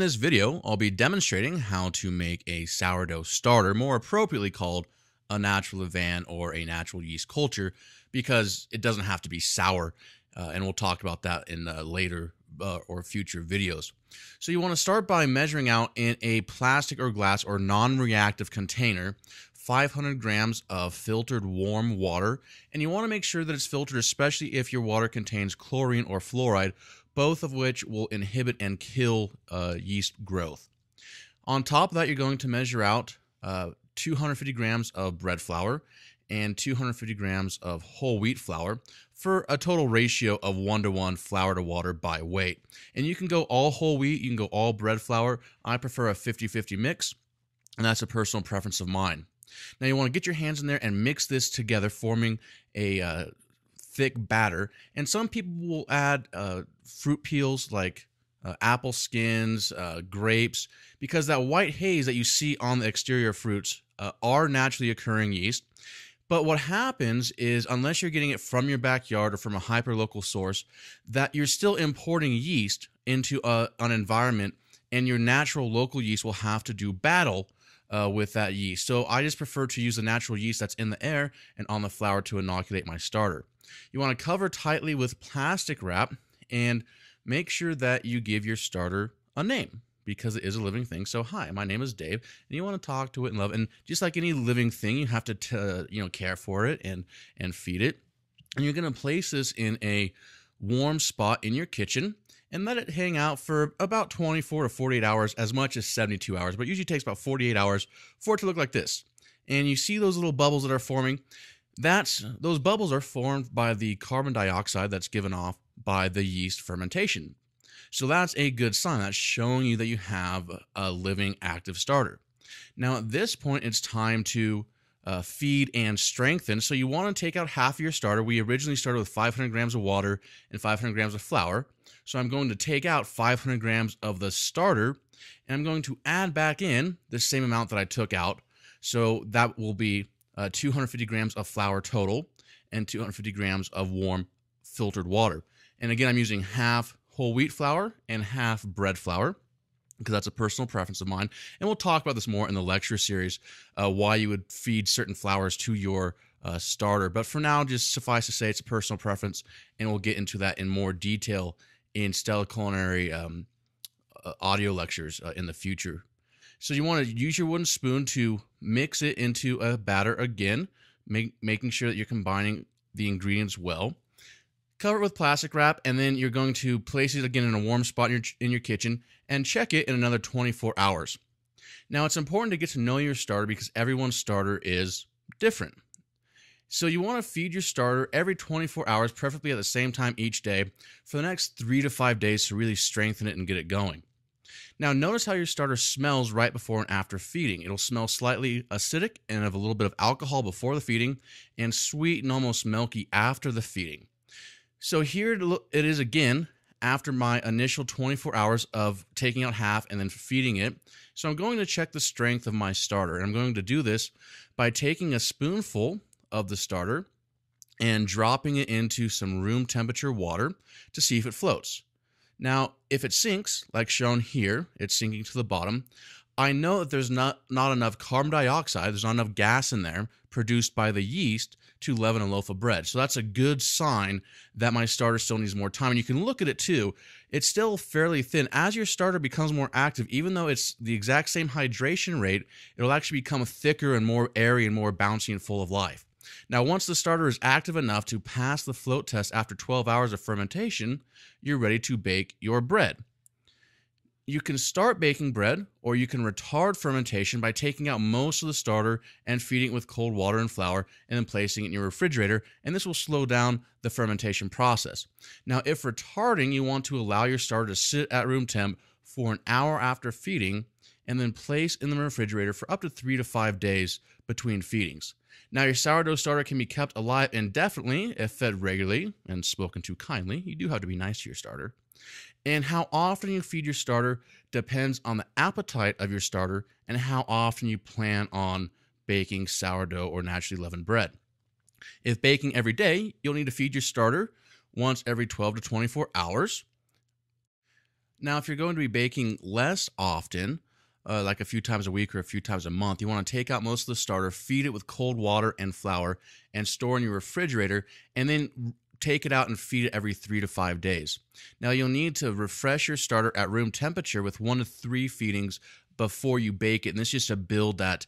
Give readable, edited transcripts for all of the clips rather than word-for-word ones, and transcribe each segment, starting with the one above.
this video, I'll be demonstrating how to make a sourdough starter, more appropriately called a natural levain or a natural yeast culture, because it doesn't have to be sour, and we'll talk about that in later or future videos. So you want to start by measuring out in a plastic or glass or non-reactive container 500 grams of filtered warm water, and you want to make sure that it's filtered, especially if your water contains chlorine or fluoride, both of which will inhibit and kill yeast growth. On top of that, you're going to measure out 250 grams of bread flour and 250 grams of whole wheat flour for a total ratio of 1:1 flour to water by weight. And you can go all whole wheat, you can go all bread flour. I prefer a 50-50 mix, and that's a personal preference of mine. Now you want to get your hands in there and mix this together, forming a thick batter. And some people will add fruit peels like apple skins, grapes, because that white haze that you see on the exterior fruits are naturally occurring yeast. But what happens is, unless you're getting it from your backyard or from a hyperlocal source, that you're still importing yeast into an environment, and your natural local yeast will have to do battle with that yeast. So I just prefer to use the natural yeast that's in the air and on the flour to inoculate my starter. You want to cover tightly with plastic wrap and make sure that you give your starter a name, because it is a living thing. So, hi, my name is Dave, and you want to talk to it and love it. And just like any living thing, you have to care for it and feed it. And you're going to place this in a warm spot in your kitchen and let it hang out for about 24 to 48 hours, as much as 72 hours. But it usually takes about 48 hours for it to look like this. And you see those little bubbles that are forming? Those bubbles are formed by the carbon dioxide that's given off by the yeast fermentation. So that's a good sign. That's showing you that you have a living, active starter. Now, at this point, it's time to feed and strengthen. So you want to take out half of your starter. We originally started with 500 grams of water and 500 grams of flour. So I'm going to take out 500 grams of the starter, and I'm going to add back in the same amount that I took out. So that will be 250 grams of flour total and 250 grams of warm filtered water. And again, I'm using half whole wheat flour and half bread flour, because that's a personal preference of mine. And we'll talk about this more in the lecture series, why you would feed certain flours to your starter. But for now, just suffice to say, it's a personal preference, and we'll get into that in more detail in Stella Culinary audio lectures in the future. So you want to use your wooden spoon to mix it into a batter again, making sure that you're combining the ingredients well. Cover it with plastic wrap, and then you're going to place it again in a warm spot in your kitchen and check it in another 24 hours. Now, it's important to get to know your starter, because everyone's starter is different. So you want to feed your starter every 24 hours, preferably at the same time each day, for the next 3 to 5 days to really strengthen it and get it going. Now, notice how your starter smells right before and after feeding. It'll smell slightly acidic and have a little bit of alcohol before the feeding, and sweet and almost milky after the feeding. So here it is again after my initial 24 hours of taking out half and then feeding it. So I'm going to check the strength of my starter. And I'm going to do this by taking a spoonful of the starter and dropping it into some room temperature water to see if it floats. Now, if it sinks, like shown here, it's sinking to the bottom, I know that there's not enough carbon dioxide, there's not enough gas in there produced by the yeast to leaven a loaf of bread. So that's a good sign that my starter still needs more time. And you can look at it too. It's still fairly thin. As your starter becomes more active, even though it's the exact same hydration rate, it'll actually become thicker and more airy and more bouncy and full of life. Now, once the starter is active enough to pass the float test after 12 hours of fermentation, you're ready to bake your bread. You can start baking bread, or you can retard fermentation by taking out most of the starter and feeding it with cold water and flour, and then placing it in your refrigerator, and this will slow down the fermentation process. Now, if retarding, you want to allow your starter to sit at room temp for an hour after feeding, and then place in the refrigerator for up to 3 to 5 days between feedings. Now, your sourdough starter can be kept alive indefinitely if fed regularly and spoken to kindly. You do have to be nice to your starter. And how often you feed your starter depends on the appetite of your starter and how often you plan on baking sourdough or naturally leavened bread. If baking every day, you'll need to feed your starter once every 12 to 24 hours. Now, if you're going to be baking less often, like a few times a week or a few times a month, you want to take out most of the starter, feed it with cold water and flour, and store in your refrigerator, and then take it out and feed it every 3 to 5 days. Now, you'll need to refresh your starter at room temperature with 1 to 3 feedings before you bake it, and this is just to build that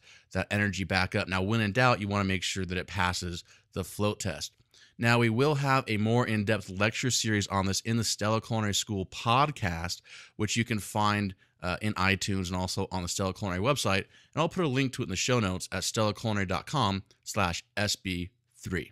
energy back up. Now, when in doubt, you want to make sure that it passes the float test. Now, we will have a more in-depth lecture series on this in the Stella Culinary School podcast, which you can find in iTunes and also on the Stella Culinary website. And I'll put a link to it in the show notes at stellaculinary.com/SB3.